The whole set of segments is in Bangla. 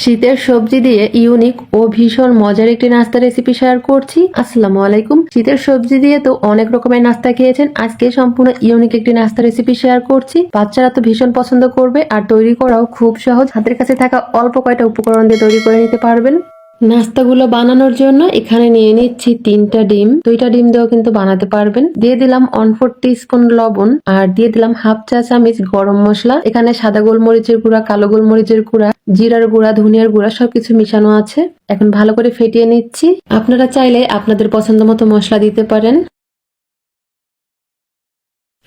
শীতের সবজি দিয়ে ইউনিক ও ভীষণ মজার একটি নাস্তা রেসিপি শেয়ার করছি। আসসালামু আলাইকুম। শীতের সবজি দিয়ে তো অনেক রকমের নাস্তা খেয়েছেন, আজকে সম্পূর্ণ ইউনিক একটি নাস্তা রেসিপি শেয়ার করছি। বাচ্চারা তো ভীষণ পছন্দ করবে আর তৈরি করাও খুব সহজ। হাতের কাছে থাকা অল্প কয়টা উপকরণ দিয়ে তৈরি করে নিতে পারবেন। নাস্তাগুলো বানানোর জন্য এখানে নিয়ে নিচ্ছি 3টা ডিম। 2টা ডিম দিয়েও কিন্তু বানাতে পারবেন। দিয়ে দিলাম 1/4 টিস্পুন লবণ আর দিয়ে দিলাম হাফ চা চামচ গরম মশলা। এখানে সাদা গোলমরিচের গুঁড়া, কালো গোলমরিচের গুঁড়া, জিরার গুঁড়া, ধনিয়ার গুঁড়া সবকিছু মিশানো আছে। এখন ভালো করে ফেটিয়ে নিচ্ছি। আপনারা চাইলে আপনাদের পছন্দ মতো মশলা দিতে পারেন।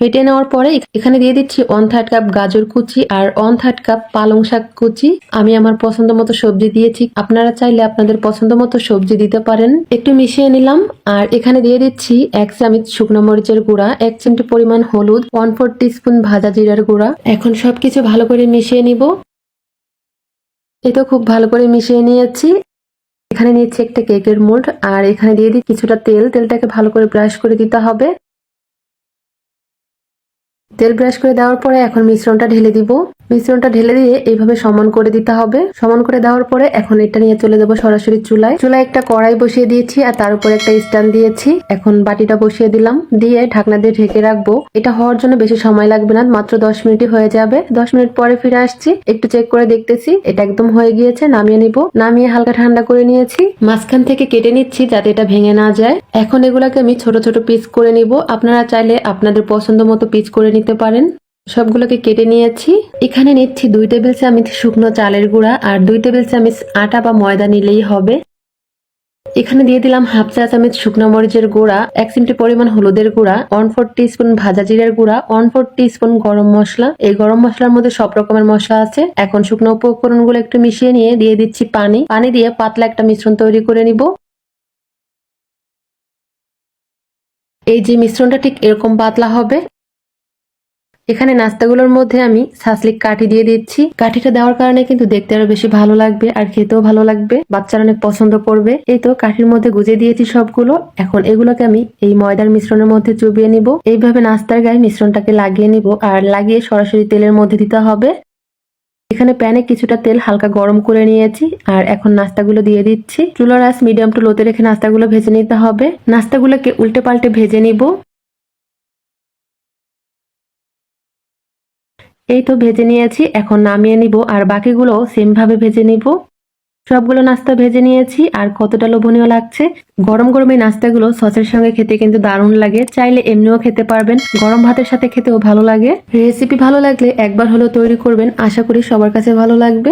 ফেটে নেওয়ার পরে এখানে দিয়ে দিচ্ছি 1/3 কাপ গাজর কুচি আর 1/3 কাপ পালং শাক কুচি। আমি আমার পছন্দ মতো সবজি দিয়েছি, আপনারা চাইলে আপনাদের পছন্দ মতো সবজি দিতে পারেন। একটু মিশিয়ে নিলাম আর এখানে দিয়ে দিচ্ছি 1 চামচ শুকনো মরিচের গুঁড়া, 1 চিমটি পরিমাণ হলুদ, 1/4 টিস্পুন ভাজা জিরার গুঁড়া। এখন সবকিছু ভালো করে মিশিয়ে নিব। এই তো খুব ভালো করে মিশিয়ে নিয়েছি। এখানে নিয়েছি একটা কেকের মোল্ড আর এখানে দিয়ে দিচ্ছি কিছুটা তেল। তেলটাকে ভালো করে ব্রাশ করে দিতে হবে। তেল ব্রাশ করে দেওয়ার পরে এখন মিশ্রণটা ঢেলে দিব। মিশ্রণটা ঢেলে দিয়ে এইভাবে সমান করে দিতে হবে। সমান করে দেওয়ার পরে এখন এটা নিয়ে চলে যাব সরাসরি চুলায়। চুলায় একটা কড়াই বসিয়ে দিয়েছি আর তার উপরে একটা স্ট্যান্ড দিয়েছি। এখন বাটিটা বসিয়ে দিলাম, দিয়ে ঢাকনা দিয়ে ঢেকে রাখবো। এটা হওয়ার জন্য বেশি সময় লাগবে না, মাত্র 10 মিনিটই হয়ে যাবে। 10 মিনিট পরে ফিরে আসছি, একটু চেক করে দেখতেছি এটা একদম হয়ে গিয়েছে। নামিয়ে নিব। নামিয়ে হালকা ঠান্ডা করে নিয়েছি। মাঝখান থেকে কেটে নিচ্ছি যাতে এটা ভেঙে না যায়। এখন এগুলাকে আমি ছোট ছোট পিস করে নিব। আপনারা চাইলে আপনাদের পছন্দ মতো পিস করে নিতে পারেন। সবগুলোকে কেটে নিয়েছি। এখানে নিচ্ছি 2 টেবিল চামচ শুকনো চালের গুঁড়া আর 2 টেবিল চামচ আটা বা ময়দা নিলেই হবে। এখানে দিয়ে দিলাম হাফ চা চামচ শুকনো মরিচের গুঁড়া, 1 চিমটি পরিমাণ হলুদের গুঁড়া, 1/4 টিস্পুন ভাজা জিরার গুঁড়া, 1/4 টিস্পুন গরম মশলা। এই গরম মশলার মধ্যে সব রকমের মশলা আছে। এখন শুকনো উপকরণগুলো একটু মিশিয়ে নিয়ে দিয়ে দিচ্ছি পানি। পানি দিয়ে পাতলা একটা মিশ্রণ তৈরি করে নিব। এই যে মিশ্রণটা ঠিক এরকম পাতলা হবে। এখানে নাস্তাগুলোর মধ্যে আমি সাসলিক কাঠি দিয়ে দিচ্ছি। কাঠিটা দেওয়ার কারণে কিন্তু দেখতে আরো বেশি ভালো লাগবে আর খেতেও ভালো লাগবে। বাচ্চারা অনেক পছন্দ করবে। এই তো কাঠির মধ্যে গুজে দিয়েছি সবগুলো। এখন এগুলোকে আমি এই ময়দার মিশ্রণের মধ্যে চুবিয়ে নিব। এইভাবে নাস্তার গায়ে মিশ্রণটাকে লাগিয়ে নিব আর লাগিয়ে সরাসরি তেলের মধ্যে দিতে হবে। এখানে প্যানে কিছুটা তেল হালকা গরম করে নিয়েছি আর এখন নাস্তাগুলো দিয়ে দিচ্ছি। চুলার আঁচ মিডিয়াম টু লোতে রেখে নাস্তাগুলো ভেজে নিতে হবে। নাস্তাগুলোকে উল্টে পাল্টে ভেজে নিব। এই তো ভেজে নিয়েছি, এখন নামিয়ে নিব আর বাকিগুলো সেম ভাবে ভেজে নিব। সবগুলো নাস্তা ভেজে নিয়েছি আর কতটা লোভনীয় লাগছে। গরম গরম এই নাস্তাগুলো সসের সঙ্গে খেতে কিন্তু দারুণ লাগে। চাইলে এমনিও খেতে পারবেন, গরম ভাতের সাথে খেতেও ভালো লাগে। রেসিপি ভালো লাগলে একবার হলেও তৈরি করবেন, আশা করি সবার কাছে ভালো লাগবে।